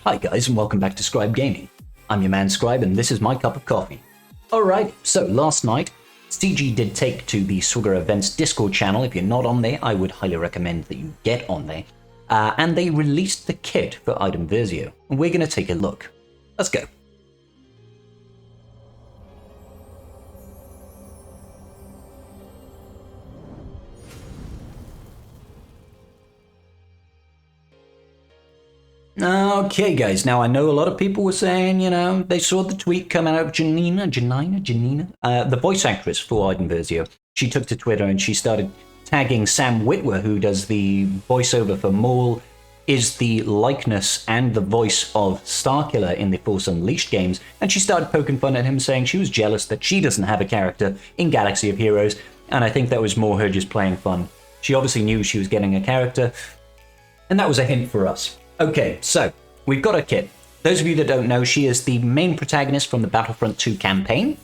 Hi guys and welcome back to Scribe Gaming. I'm your man Scribe and this is my cup of coffee. Alright, so last night, CG did take to the SWGoH Events Discord channel. If you're not on there, I would highly recommend that you get on there. And they released the kit for Iden Versio, and we're going to take a look. Let's go. Okay guys, now I know a lot of people were saying, they saw the tweet come out of Janina, the voice actress for Iden Versio. She took to Twitter and she started tagging Sam Witwer, who does the voiceover for Maul, is the likeness and the voice of Starkiller in the Force Unleashed games, and she started poking fun at him, saying she was jealous that she doesn't have a character in Galaxy of Heroes, and I think that was more her just playing fun. She obviously knew she was getting a character, and that was a hint for us. Okay, so we've got a kit. Those of you that don't know, she is the main protagonist from the Battlefront 2 campaign,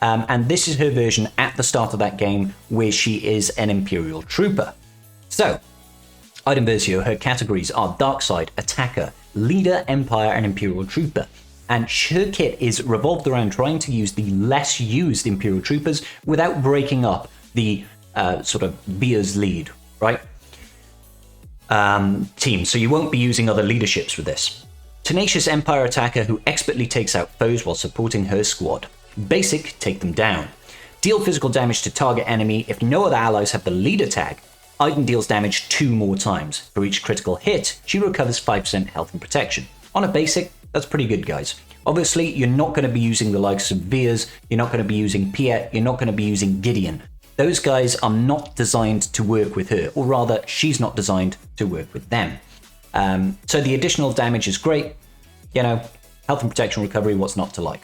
and this is her version at the start of that game where she is an Imperial Trooper. So, Iden Versio, her categories are Dark Side, Attacker, Leader, Empire, and Imperial Trooper. And her kit is revolved around trying to use the less used Imperial Troopers without breaking up the sort of Via's lead, right? Team, so you won't be using other leaderships with this. Tenacious Empire Attacker who expertly takes out foes while supporting her squad. Basic, take them down. Deal physical damage to target enemy. If no other allies have the leader tag, Iden deals damage 2 more times. For each critical hit, she recovers 5% health and protection. On a basic, that's pretty good, guys. Obviously, you're not going to be using the likes of Veers, you're not going to be using Piet, you're not going to be using Gideon. Those guys are not designed to work with her, or rather, she's not designed to work with them. So the additional damage is great. Health and protection recovery, what's not to like?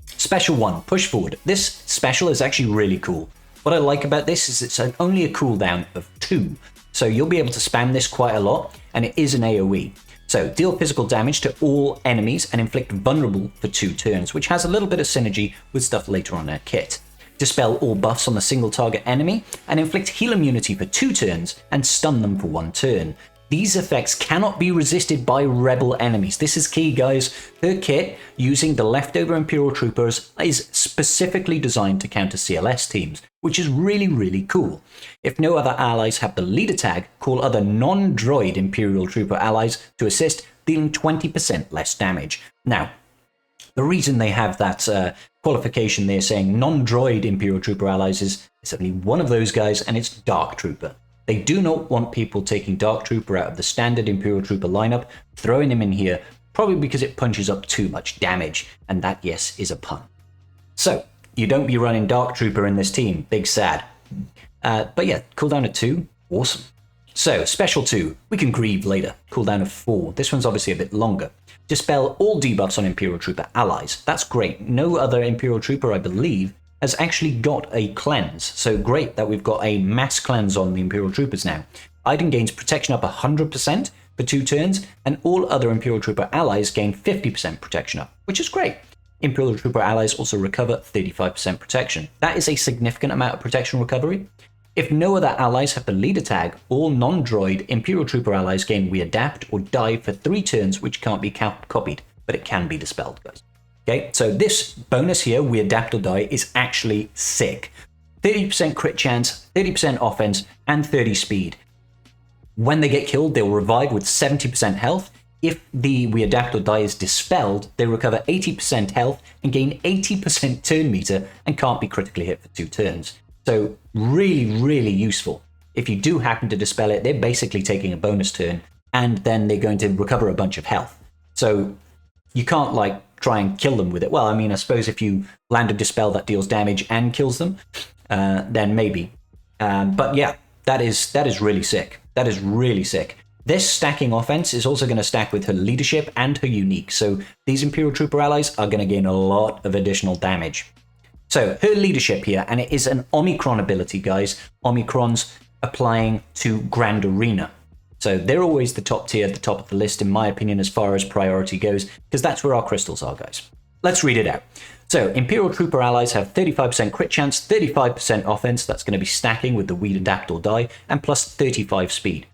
Special 1, push forward. This special is actually really cool. What I like about this is it's only a cooldown of 2. So you'll be able to spam this quite a lot, and it is an AoE. So deal physical damage to all enemies and inflict vulnerable for 2 turns, which has a little bit of synergy with stuff later on in her kit. Dispel all buffs on the single target enemy, and inflict heal immunity for 2 turns, and stun them for 1 turn. These effects cannot be resisted by rebel enemies. This is key, guys. Her kit, using the leftover Imperial Troopers, is specifically designed to counter CLS teams, which is really, really cool. If no other allies have the leader tag, call other non-droid Imperial Trooper allies to assist, dealing 20% less damage. Now, the reason they have that qualification there saying non-droid Imperial Trooper allies is it's only one of those guys, and it's Dark Trooper. They do not want people taking Dark Trooper out of the standard Imperial Trooper lineup, throwing him in here, probably because it punches up too much damage, and that, yes, is a pun. So, you don't be running Dark Trooper in this team, big sad. But yeah, cooldown of 2, awesome. So, special 2, we can grieve later, cooldown of 4, this one's obviously a bit longer. Dispel all debuffs on Imperial Trooper allies. That's great. No other Imperial Trooper, I believe, has actually got a cleanse. So great that we've got a mass cleanse on the Imperial Troopers now. Iden gains protection up 100% for 2 turns, and all other Imperial Trooper allies gain 50% protection up, which is great. Imperial Trooper allies also recover 35% protection. That is a significant amount of protection recovery. If no other allies have the leader tag, all non-droid Imperial Trooper allies gain readapt or die for 3 turns, which can't be copied, but it can be dispelled, guys. Okay, so this bonus here, readapt or die, is actually sick. 30% crit chance, 30% offense, and 30 speed. When they get killed, they'll revive with 70% health. If the readapt or die is dispelled, they recover 80% health and gain 80% turn meter and can't be critically hit for 2 turns. So really, really useful. If you do happen to dispel it, they're basically taking a bonus turn, and then they're going to recover a bunch of health. So you can't try and kill them with it. Well, I mean, I suppose if you land a dispel that deals damage and kills them, then maybe. But yeah, that is really sick. That is really sick. This stacking offense is also going to stack with her leadership and her unique. So these Imperial Trooper allies are going to gain a lot of additional damage. So, her leadership here, and it is an Omicron ability, guys. Omicron's applying to Grand Arena. So, they're always the top tier, the top of the list, in my opinion, as far as priority goes, because that's where our crystals are, guys. Let's read it out. So, Imperial Trooper allies have 35% crit chance, 35% offense, that's going to be stacking with the readapt or die, and plus 35 speed.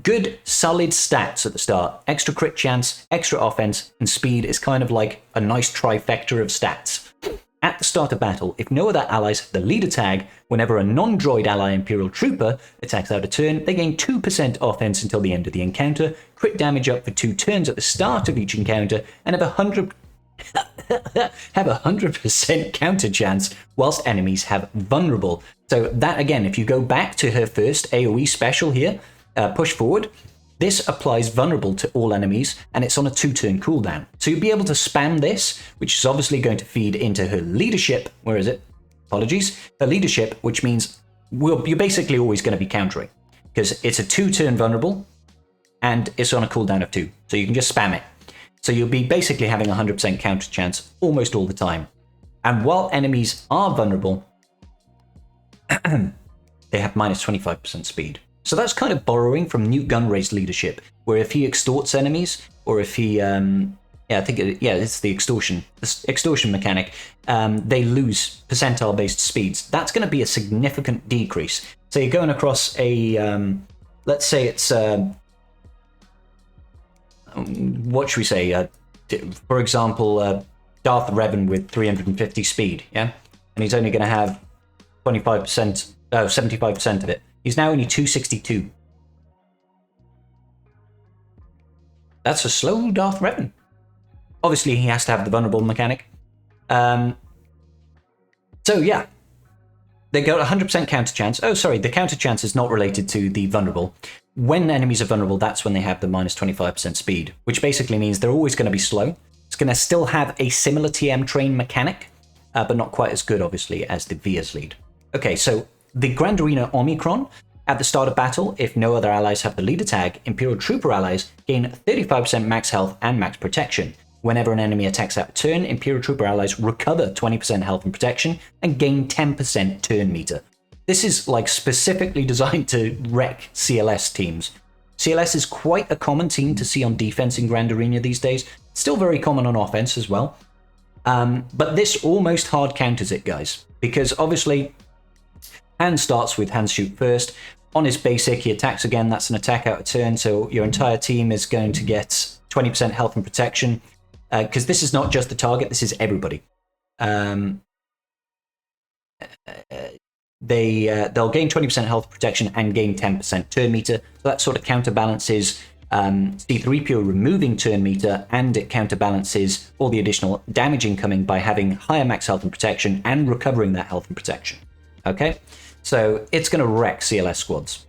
Good, solid stats at the start. Extra crit chance, extra offense, and speed is kind of like a nice trifecta of stats. At the start of battle, if no other allies have the leader tag, whenever a non-droid ally Imperial Trooper attacks out a turn, they gain 2% offense until the end of the encounter, crit damage up for 2 turns at the start of each encounter, and have a 100% counter chance whilst enemies have vulnerable. So that, again, if you go back to her first AoE special here, push forward, this applies vulnerable to all enemies, and it's on a 2-turn cooldown. So you'll be able to spam this, which is obviously going to feed into her leadership. Where is it? Apologies. Her leadership, which means you're basically always going to be countering, because it's a 2-turn vulnerable, and it's on a cooldown of 2. So you can just spam it. So you'll be basically having a 100% counter chance almost all the time. And while enemies are vulnerable, they have minus 25% speed. So that's kind of borrowing from Newt Gunray's leadership, where if he extorts enemies, or if he, it's the extortion mechanic, they lose percentile-based speeds. That's going to be a significant decrease. So you're going across a, let's say it's, what should we say? For example, Darth Revan with 350 speed, yeah? And he's only going to have 75% of it. He's now only 262. That's a slow Darth Revan. Obviously, he has to have the vulnerable mechanic. So yeah, they got 100% counter chance. Oh, sorry, the counter chance is not related to the vulnerable. When enemies are vulnerable, that's when they have the minus 25% speed, which basically means they're always going to be slow. It's going to still have a similar TM train mechanic, but not quite as good, obviously, as the Via's lead. Okay, so the Grand Arena Omicron, at the start of battle, if no other allies have the leader tag, Imperial Trooper allies gain 35% max health and max protection. Whenever an enemy attacks out a turn, Imperial Trooper allies recover 20% health and protection and gain 10% turn meter. This is like specifically designed to wreck CLS teams. CLS is quite a common team to see on defense in Grand Arena these days. Still very common on offense as well. But this almost hard counters it, guys, because obviously Hans starts with Hans shoot first. On his basic, he attacks again. That's an attack out of turn, so your entire team is going to get 20% health and protection, because this is not just the target, this is everybody. They'll gain 20% health protection and gain 10% turn meter. So that sort of counterbalances C3PO removing turn meter, and it counterbalances all the additional damage incoming by having higher max health and protection and recovering that health and protection. Okay, so it's going to wreck CLS squads.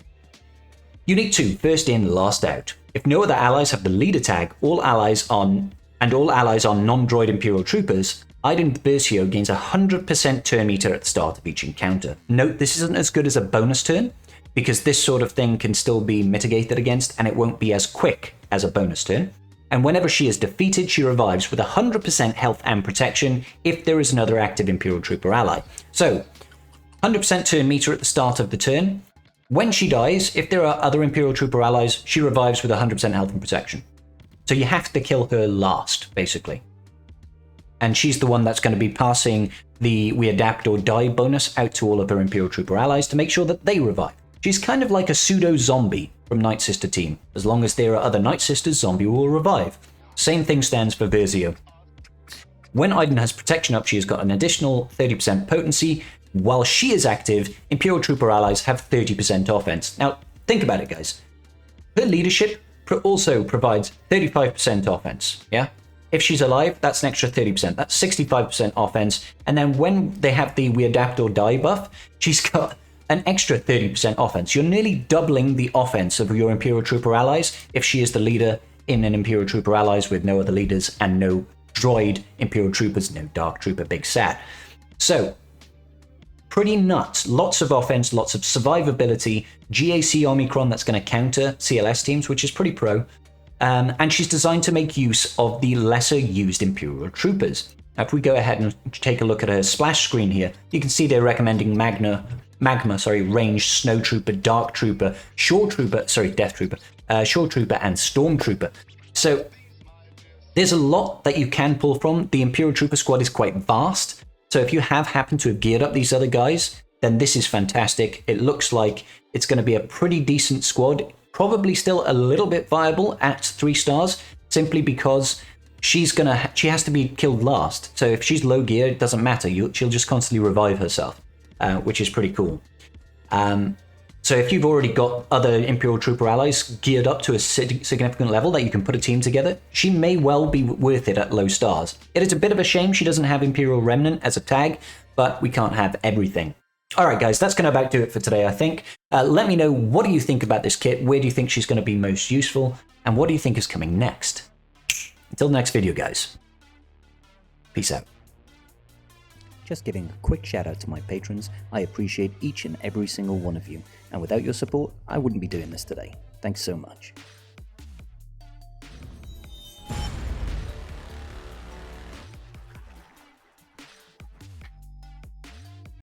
Unit 2, first in, last out. If no other allies have the leader tag, all allies are non-droid Imperial Troopers, Iden Versio gains 100% turn meter at the start of each encounter. Note, this isn't as good as a bonus turn, because this sort of thing can still be mitigated against, and it won't be as quick as a bonus turn. And whenever she is defeated, she revives with 100% health and protection if there is another active Imperial Trooper ally. So, 100% turn meter at the start of the turn. When she dies, if there are other Imperial Trooper allies, she revives with 100% health and protection. So you have to kill her last, basically. And she's the one that's going to be passing the We Adapt or Die bonus out to all of her Imperial Trooper allies to make sure that they revive. She's kind of like a pseudo-zombie from Night Sister team. As long as there are other Night Sisters, Zombie will revive. Same thing stands for Versio. When Iden has protection up, she has got an additional 30% potency. While she is active, Imperial Trooper allies have 30% offense. Now, think about it, guys. Her leadership also provides 35% offense, yeah? If she's alive, that's an extra 30%. That's 65% offense. And then when they have the We Adapt or Die buff, she's got an extra 30% offense. You're nearly doubling the offense of your Imperial Trooper allies if she is the leader in an Imperial Trooper allies with no other leaders and no droid Imperial Troopers, no Dark Trooper, big sat. So, pretty nuts. Lots of offense, lots of survivability. GAC Omicron that's going to counter CLS teams, which is pretty pro. And she's designed to make use of the lesser used Imperial Troopers. Now, if we go ahead and take a look at her splash screen here, you can see they're recommending Ranged Snow Trooper, Dark Trooper, Death Trooper, Shore Trooper, and Storm Trooper. So there's a lot that you can pull from. The Imperial Trooper squad is quite vast. So if you have happened to have geared up these other guys, then this is fantastic. It looks like it's going to be a pretty decent squad. probably still a little bit viable at 3 stars, simply because she has to be killed last. So if she's low gear, it doesn't matter. She'll just constantly revive herself, which is pretty cool. So if you've already got other Imperial Trooper allies geared up to a significant level that you can put a team together, she may well be worth it at low stars. It is a bit of a shame she doesn't have Imperial Remnant as a tag, but we can't have everything. Alright guys, that's going to about do it for today, I think. Let me know, what do you think about this kit? Where do you think she's going to be most useful? And what do you think is coming next? Until the next video, guys. Peace out. Just giving a quick shout out to my patrons. I appreciate each and every single one of you, and without your support, I wouldn't be doing this today. Thanks so much.